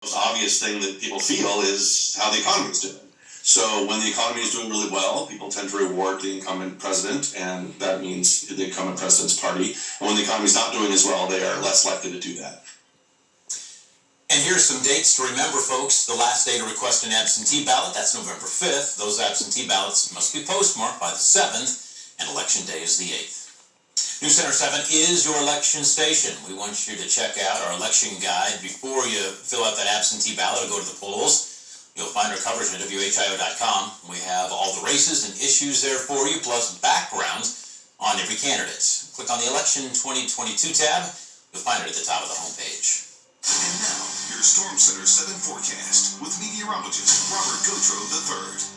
most obvious thing that people feel is how the economy is doing. So when the economy is doing really well, people tend to reward the incumbent president, and that means the incumbent president's party. And when the economy is not doing as well, they are less likely to do that. And here's some dates to remember, folks. The last day to request an absentee ballot, that's November 5th. Those absentee ballots must be postmarked by the 7th, and Election Day is the 8th. News Center 7 is your election station. We want you to check out our election guide before you fill out that absentee ballot or go to the polls. You'll find our coverage at whio.com. We have all the races and issues there for you, plus backgrounds on every candidate. Click on the Election 2022 tab. You'll find it at the top of the homepage. And now, your Storm Center 7 forecast with meteorologist Robert Gauthreaux III.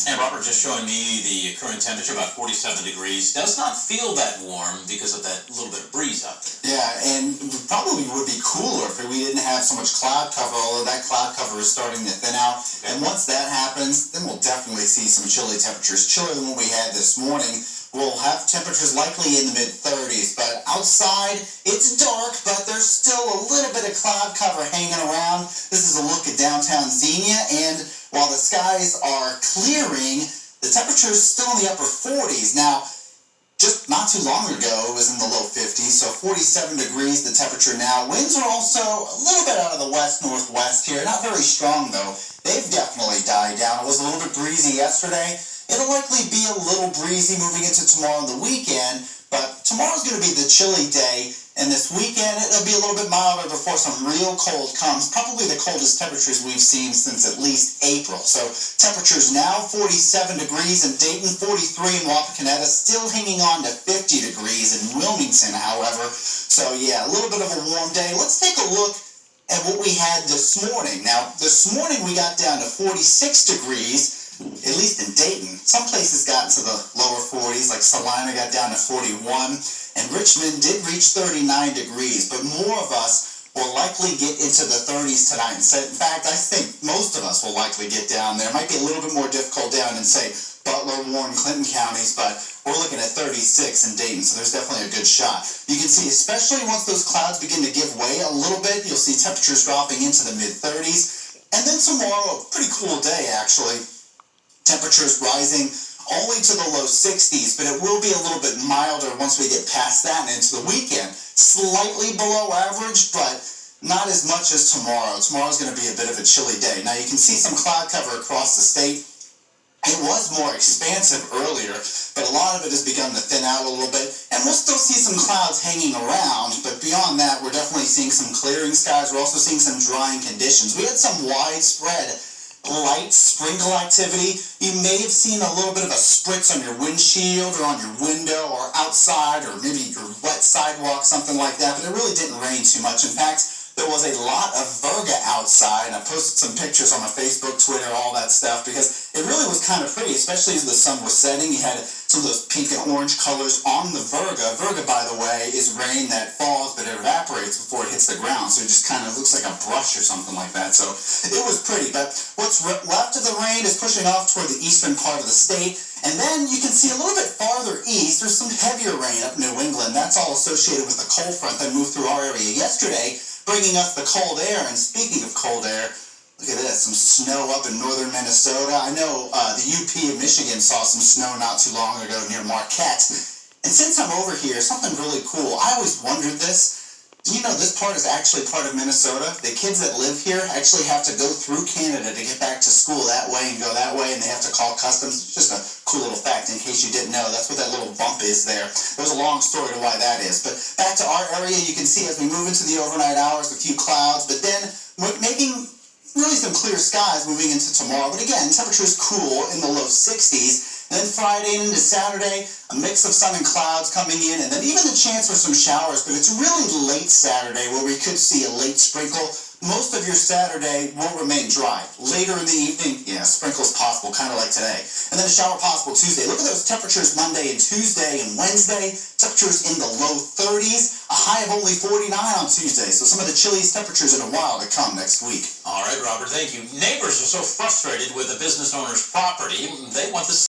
And Robert just showing me the current temperature, about 47 degrees. Does not feel that warm because of that little bit of breeze out there. Yeah, and it probably would be cooler if we didn't have so much cloud cover, although that cloud cover is starting to thin out. Okay. And once that happens, then we'll definitely see some chilly temperatures, chillier than what we had this morning. We'll have temperatures likely in the mid-30s, but outside, it's dark, but there's still a little bit of cloud cover hanging around. This is a look at downtown Xenia, and while the skies are clearing, the temperature is still in the upper 40s. Now, just not too long ago, it was in the low 50s, so 47 degrees the temperature now. Winds are also a little bit out of the west-northwest here, not very strong though. They've definitely died down. It was a little bit breezy yesterday. It'll likely be a little breezy moving into tomorrow and the weekend, but tomorrow's going to be the chilly day, and this weekend it'll be a little bit milder before some real cold comes, probably the coldest temperatures we've seen since at least April. So temperatures now 47 degrees in Dayton, 43 in Wapakoneta, still hanging on to 50 degrees in Wilmington, however. So yeah, a little bit of a warm day. Let's take a look at what we had this morning. Now, this morning we got down to 46 degrees, at least in Dayton. Some places got into the lower 40s, like Salina got down to 41, and Richmond did reach 39 degrees, but more of us will likely get into the 30s tonight. In fact, I think most of us will likely get down there. It might be a little bit more difficult down in, say, Butler, Warren, Clinton counties, but we're looking at 36 in Dayton, so there's definitely a good shot. You can see, especially once those clouds begin to give way a little bit, you'll see temperatures dropping into the mid-30s, and then tomorrow, a pretty cool day, actually. Temperatures rising only to the low 60s, but it will be a little bit milder once we get past that and into the weekend. Slightly below average, but not as much as tomorrow. Tomorrow's going to be a bit of a chilly day. Now you can see some cloud cover across the state. It was more expansive earlier, but a lot of it has begun to thin out a little bit, and we'll still see some clouds hanging around, but beyond that, we're definitely seeing some clearing skies. We're also seeing some drying conditions. We had some widespread light sprinkle activity. You may have seen a little bit of a spritz on your windshield or on your window or outside or maybe your wet sidewalk, something like that, but it really didn't rain too much. In fact, there was a lot of virga outside, and I posted some pictures on my Facebook, Twitter, all that stuff, because it really was kind of pretty, especially as the sun was setting. You had some of those pink and orange colors on the virga. Virga, by the way, is rain that falls, but it evaporates before it hits the ground, so it just kind of looks like a brush or something like that. So it was pretty, but what's left of the rain is pushing off toward the eastern part of the state, and then you can see a little bit farther east, there's some heavier rain up in New England. That's all associated with the cold front that moved through our area yesterday, bringing us the cold air. And speaking of cold air, look at this, some snow up in northern Minnesota. I know the UP of Michigan saw some snow not too long ago near Marquette. And since I'm over here, something really cool. I always wondered this. Do you know this part is actually part of Minnesota? The kids that live here actually have to go through Canada to get back to school that way and go that way, and they have to call customs. It's just a cool little fact in case you didn't know. That's what that little bump is there. There's a long story to why that is. But back to our area, you can see as we move into the overnight hours, a few clouds, but then making really some clear skies moving into tomorrow. But again, temperatures cool in the low 60s. And then Friday and into Saturday, a mix of sun and clouds coming in, and then even the chance for some showers, but it's really late Saturday where we could see a late sprinkle. Most of your Saturday will remain dry. Later in the evening, yeah, sprinkles possible, kind of like today. And then a shower possible Tuesday. Look at those temperatures Monday and Tuesday and Wednesday. Temperatures in the low 30s, a high of only 49 on Tuesday. So some of the chilliest temperatures in a while to come next week. All right, Robert, thank you. Neighbors are so frustrated with a business owner's property, they want the